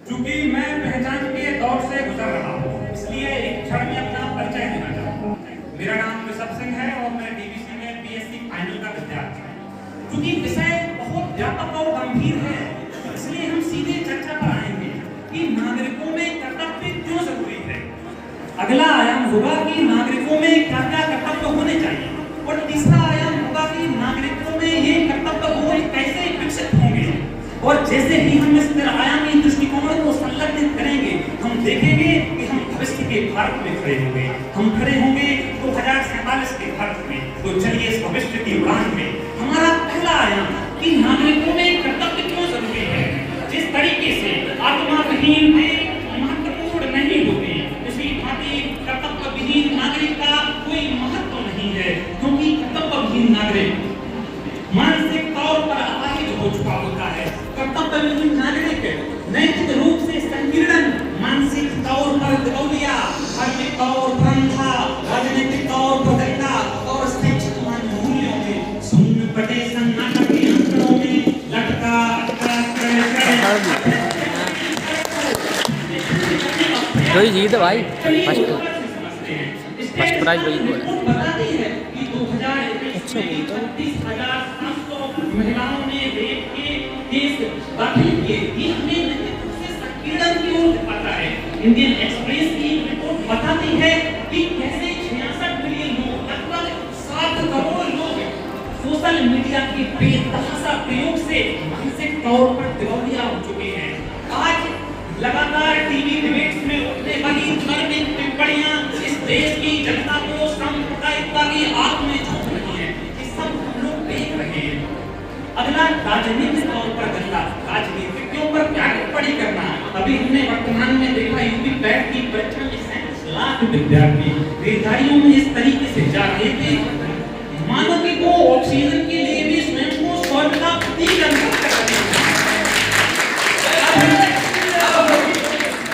चूंकि मैं पहचान के दौर से गुजर रहा हूँ, इसलिए एक क्षण में अपना परिचय देना चाहता हूँ। मेरा नाम ऋषभ सिंह है और मैं डीवीसी में बीएससी फाइनल का विद्यार्थी हूँ। चूंकि विषय बहुत व्यापक और गंभीर है, इसलिए हम सीधे चर्चा पर आएंगे कि नागरिकों में कर्तव्य क्यों जरूरी है। अगला आयाम होगा कि नागरिकों में क्या क्या कर्तव्य होने चाहिए, और तीसरा आयाम होगा कि नागरिकों में ये कर्तव्य बोध कैसे विकसित होंगे। और जैसे ही हम इस आयामी दृष्टिकोण को संलग्नित करेंगे, हम देखेंगे कि हम भविष्य के भारत में खड़े होंगे। हम खड़े होंगे 2047 के भारत में। तो चलिए इस भविष्य की उड़ान में हमारा पहला आयाम कि नागरिकों में कर्तव्य क्यों जरूरी है। जिस तरीके से आत्मा विहीन भी महत्वपूर्ण नहीं होती, उसी भांति कर्तव्य विहीन नागरिक का कोई महत्व नहीं है, क्योंकि कर्तव्य विहीन नागरिक मानसिक तौर पर अपाहिज हो चुका होता है। कर्तव्य विहीन नागरिक नैतिक रूप से संकीर्ण, मानसिक तौर पर दिगौलिया, धार्मिक तौर पर अंधा, राजनीतिक तौर पर दंगा और शैक्षिक मूल्यों में शून्य पटे सन्नाटा के अंतरों में लटका वही जीत भाई फर्स्ट प्राइज वही को बताती है कि 2021 में 36,700 महिलाओं ने रेप के केस दाखिल किए। ये हमें सबसे संकीर्ण की ओर दिखाता है। इंडियन एक्सप्रेस की रिपोर्ट बताती है कि कैसे 66 मिलियन लोग, लगभग 7 करोड़ लोग सोशल मीडिया के बेतहाशा प्रयोग से मानसिक तौर पर दिवालिया हो चुके हैं। आज लगातार टीवी डिबेट्स में उठने वाली धार्मिक टिप्पणियां इस देश की जनता को सांप्रदायिकता की आग में झोंक रही है। ये सब हम लोग देख रहे हैं। अगला राजनीतिक तौर पर दंगा, राजनीतिज्ञों पर क्या टिप्पणी करना। अभी हमने वर्तमान में देखा यूपी पैट की परीक्षा में 37 लाख विद्यार्थी रेलगाड़ियों में इस तरीके से जा रहे थे मानो कि वो ऑक्सीजन के लिए भी स्वयं को स्वर्ग का प्रतीक अनुभव कर रहे हैं।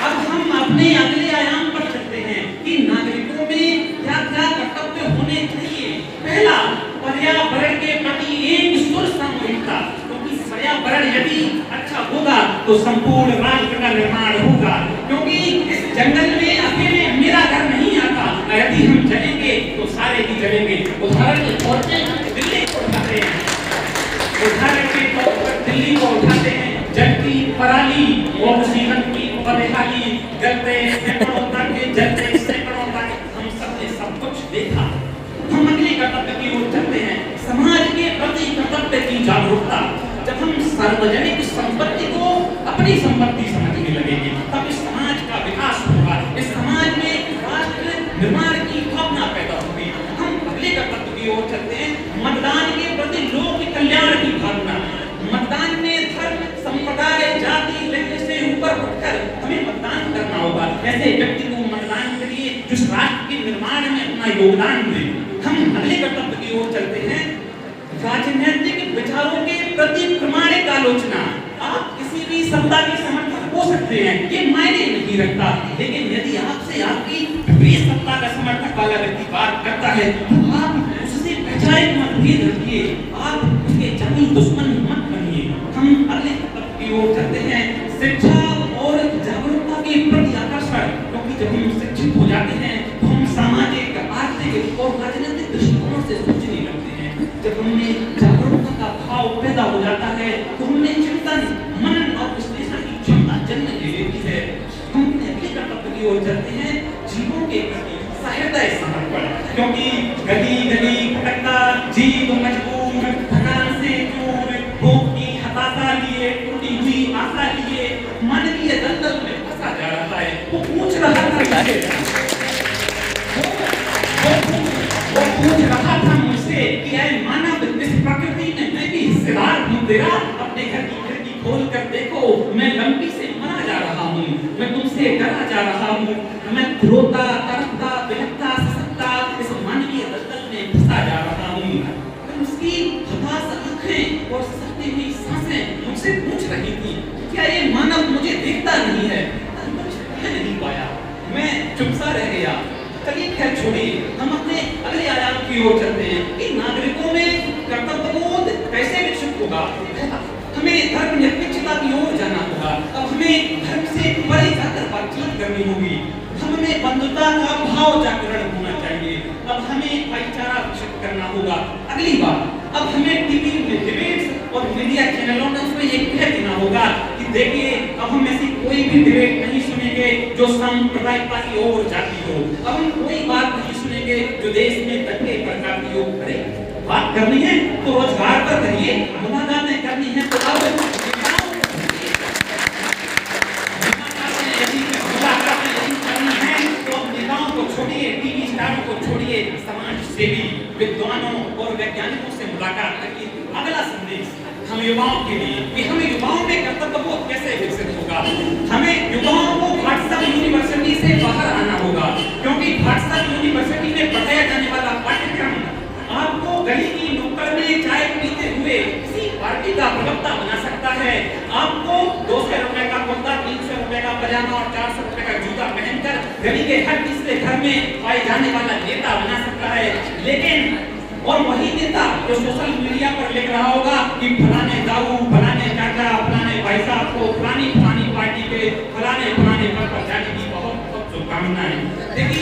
अब हम अपने अगले आयाम पर चलते हैं कि नागरिकों में क्या क्या कर्तव्य होने चाहिए। पहला, पर्यावरण के प्रति एक सुर सामूहिकता, क्योंकि पर्यावरण यदि अच्छा होगा तो संपूर्ण राष्ट्र का निर्माण होगा। क्योंकि इस जंगल में अकेले मेरा घर नहीं आता, यदि हम चलेंगे तो सारे ही चलेंगे। उदाहरण के तौर पर दिल्ली को उठाते हैं, उदाहरण के तौर पर दिल्ली को उठाते हैं। जलती पराली और सीवन की बदहाली, जलते सैकड़ों तक, जलते सैकड़ों तक, हम सबने सब कुछ देखा। हम अगले कर्तव्य की ओर चलते हैं, समाज के प्रति कर्तव्य की जागरूकता। जब हम सार्वजनिक संपत्ति को अपनी संपत्ति समझने लगेंगे, तब इस समाज का विकास होगा। इस समाज में राष्ट्र निर्माण की भावना पैदा होगी। हम अगले कर्तव्य की ओर चलते हैं, मतदान के प्रति लोक कल्याण की भावना। मतदान में धर्म, संप्रदाय, जाति, लिंग से ऊपर उठकर हमें मतदान करना होगा। ऐसे व्यक्ति को मतदान करिए जिस राष्ट्र के निर्माण में अपना योगदान दे। हम अगले कर्तव्य की ओर चलते हैं, राजनीतिक विचारों के प्रति प्रामाणिक आलोचना। आप किसी भी सत्ता के समर्थक हो सकते हैं, ये मायने नहीं रखता, लेकिन यदि आपसे आपकी विपरीत सत्ता का समर्थक वाला व्यक्ति बात करता है तो आप उससे वैचारिक मतभेद रखिए, आप उसके जानी दुश्मन मत बनिए। हम अगले कर्तव्य की ओर चलते हैं, शिक्षा और जागरूकता के प्रति आकर्षण। क्योंकि जब हम शिक्षित हो जाते हैं तो हम सामाजिक, आर्थिक और राजनीतिक दृष्टिकोण से सोचने लगते हैं। जब हमें जागरूकता का भाव पैदा हो जाता है तो हमें चिंतन, मनन और विश्लेषण की क्षमता जन्म ले लेती है। हम अगले कर्तव्य की ओर चलते हैं, जीवों के प्रति सहृदय समर्पण। क्योंकि गली गली भटकता जीव मजबूर, थकान से चूर, भूख की हताशा लिए, टूटी हुई आशा लिए मानवीय दलदल में फंसा जा रहा है। वो पूछ रहा था मुझसे कि ऐ मानव, इस प्रकृति में मैं भी हिस्सेदार हूँ तेरा। अपने घर की खिड़की खोल कर देखो, मैं लंबी से मरा जा रहा हूँ, मैं तुमसे डरा जा रहा हूँ, मैं रोता, तड़पता, बहकता, ससकता इस मानवीय दलदल में फंसा जा रहा हूँ। उसकी हताश आंखें और ससकती हुई सांसें मुझसे पूछ रही थी, क्या ये मानव मुझे देखता नहीं है? मैं नहीं पाया, मैं चुप सा रह गया। चलिए खैर छोड़िए, हम अपने अगले आयाम की ओर चलते हैं कि नागरिकों में कर्तव्यबोध कैसे विकसित होगा। हमें धर्मनिरपेक्षता की ओर जाना होगा। अब हमें धर्म से बातचीत करनी होगी। हमें बंधुता का भाव जागरण होना चाहिए। अब हमें भाईचारा विकसित करना होगा। अगली बात, अब हमें टीवी में डिबेट्स और मीडिया चैनलों में उसमें ये कह देना होगा कि देखिए अब हम ऐसी कोई भी डिबेट नहीं सुनेंगे जो सांप्रदायिकता की ओर जाती हो। अब हम कोई बात नहीं सुनेंगे जो देश में दंगे भड़काती हो। अरे बात करनी है तो रोजगार पर करिए, मुलाकातें करनी है तो अब छोड़िए, टीवी स्टारों को छोड़िए, समाज सेवी विद्वानों और वैज्ञानिकों से मुलाकात करिए। अगला संदेश हम युवाओं के लिए कि हमें युवाओं में कर्तव्यबोध कैसे विकसित होगा। हमें युवाओं को व्हाट्सएप यूनिवर्सिटी से बाहर आना होगा, क्योंकि व्हाट्सएप यूनिवर्सिटी में पढ़ाया जाने वाला पाठ्यक्रम आपको गली की नुक्कड़ में चाय पीते हुए किसी पार्टी का प्रवक्ता बना सकता है। आपको 200 रुपए का कुर्ता, 300 रुपए का पजामा और 400 रुपए का जूता पहनकर गली के हर तीसरे घर में पाए जाने वाला नेता बना सकता है। लेकिन और वही नेता जो सोशल मीडिया पर लिख रहा होगा कि फलाने दाऊ, फलाने चाचा, फलाने भाई साहब को फलानी पार्टी के फलाने पद पर जाने की बहुत बहुत शुभकामनाएं। देखिए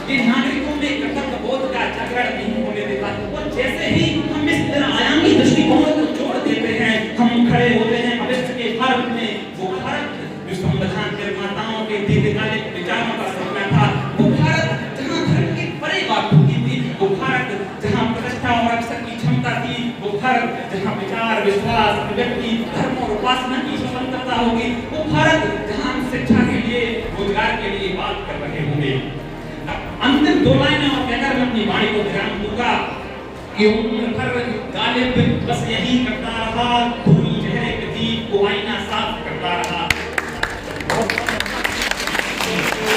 ये नागरिकों में कर्तव्यबोध का जागरण नहीं होने देता। और जैसे ही हम इस आयामी दृष्टिकोण को जोड़ देते हैं, हम खड़े होते हैं भविष्य के भारत में। वो भारत जो संविधान निर्माताओं के दीर्घकालिक विचारों का सपना था, वो भारत जहाँ धर्म की परे बात होती थी, वो भारत जहाँ प्रतिष्ठा और अवसर की क्षमता थी, वो भारत जहाँ विचार, विश्वास, अभिव्यक्ति, धर्म और उपासना की स्वतंत्रता होगी, वो भारत जहाँ हम शिक्षा के लिए, रोजगार के लिए बात कर रहे होंगे। अंतिम 2 लाइनें और कहकर मैं अपनी वाणी को विराम दूंगा कि उम्र भर गालिब बस यही करता रहा, धूल चेहरे पे थी, वो आईना साफ